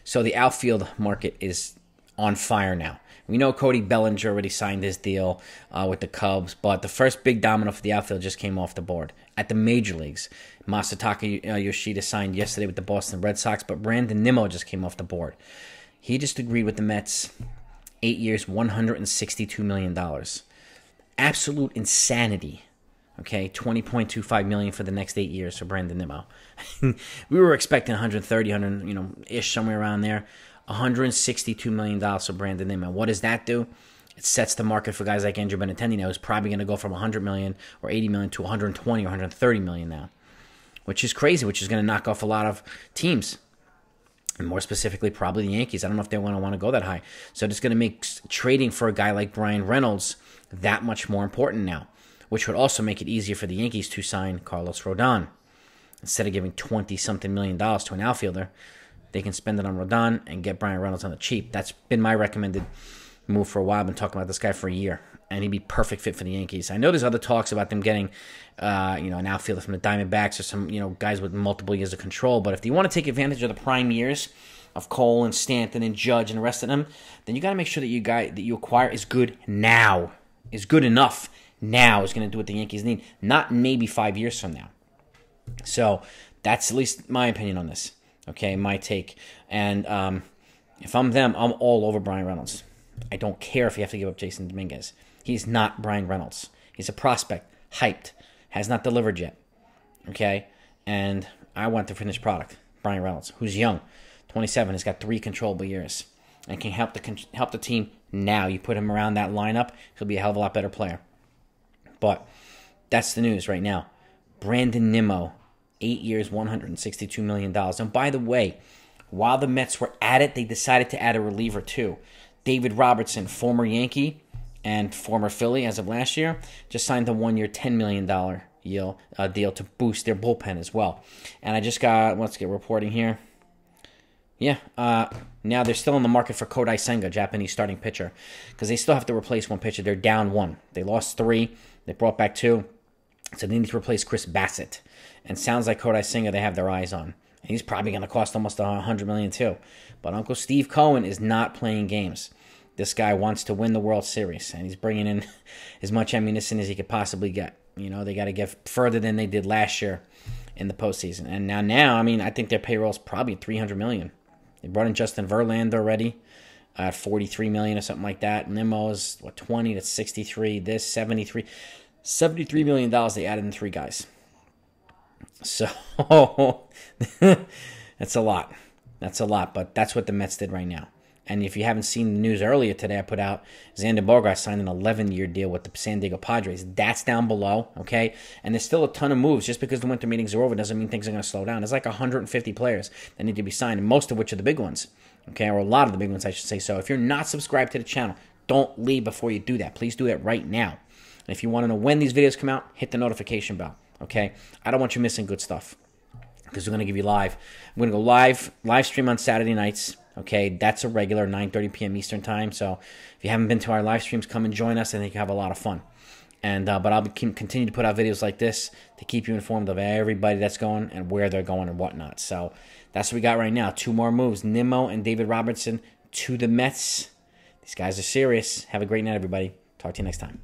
So the outfield market is on fire now. We know Cody Bellinger already signed his deal with the Cubs, but the first big domino for the outfield just came off the board at the major leagues. Mastaka Yoshida signed yesterday with the Boston Red Sox, but Brandon Nimmo just came off the board. He just agreed with the Mets, 8 years, $162 million. Absolute insanity. Okay, $20.25 million for the next 8 years for Brandon Nimmo. We were expecting 130, 100, ish, somewhere around there. $162 million for Brandon Nimmo. What does that do? It sets the market for guys like Andrew Benintendi now, who's probably going to go from $100 million or $80 million to $120 or $130 million now, which is crazy, which is going to knock off a lot of teams. And more specifically, probably the Yankees. I don't know if they want to go that high. So it's going to make trading for a guy like Brian Reynolds that much more important now, which would also make it easier for the Yankees to sign Carlos Rodon. Instead of giving $20-something million to an outfielder, they can spend it on Rodon and get Brian Reynolds on the cheap. That's been my recommended move for a while. I've been talking about this guy for a year, and he'd be perfect fit for the Yankees. I know there's other talks about them getting, an outfielder from the Diamondbacks or some, guys with multiple years of control. But if they want to take advantage of the prime years of Cole and Stanton and Judge and the rest of them, then you got to make sure that you acquire is good now, is good enough now, is going to do what the Yankees need, not maybe 5 years from now. So that's at least my opinion on this. Okay, my take. And if I'm them, I'm all over Brian Reynolds. I don't care if you have to give up Jason Dominguez. He's not Brian Reynolds. He's a prospect, hyped, has not delivered yet. Okay, and I want the finished product. Brian Reynolds, who's young, 27, has got 3 controllable years, and can help the team now. You put him around that lineup, he'll be a hell of a lot better player. But that's the news right now. Brandon Nimmo, 8 years, $162 million. And by the way, while the Mets were at it, they decided to add a reliever too. David Robertson, former Yankee and former Philly as of last year, just signed a 1-year, $10 million deal to boost their bullpen as well. And I just got, let's get reporting here. Yeah, now they're still in the market for Kodai Senga, Japanese starting pitcher, because they still have to replace one pitcher. They're down 1. They lost 3. They brought back 2. So they need to replace Chris Bassett. And sounds like Kodai Senga they have their eyes on. And he's probably going to cost almost $100 million too. But Uncle Steve Cohen is not playing games. This guy wants to win the World Series, and he's bringing in as much ammunition as he could possibly get. They got to get further than they did last year in the postseason. And now, I think their payroll is probably $300 million. They brought in Justin Verlander already at $43 million or something like that. Nimmo's, 20 to 63. This, 73. $73 million they added in 3 guys. So, that's a lot. That's a lot, but that's what the Mets did right now. And if you haven't seen the news earlier today, I put out Xander Boegarts signed an 11-year deal with the San Diego Padres. That's down below, okay? And there's still a ton of moves. Just because the winter meetings are over doesn't mean things are going to slow down. There's like 150 players that need to be signed, most of which are the big ones, okay? Or a lot of the big ones, I should say. So if you're not subscribed to the channel, don't leave before you do that. Please do that right now. And if you want to know when these videos come out, hit the notification bell, okay? I don't want you missing good stuff because we're going to give you live. I'm going to go live stream on Saturday nights. Okay, that's a regular 9:30 p.m. Eastern time. So if you haven't been to our live streams, come and join us. I think you have a lot of fun. And but I'll continue to put out videos like this to keep you informed of everybody that's going and where they're going and whatnot. So that's what we got right now. 2 more moves: Nimmo and David Robertson to the Mets. These guys are serious. Have a great night, everybody. Talk to you next time.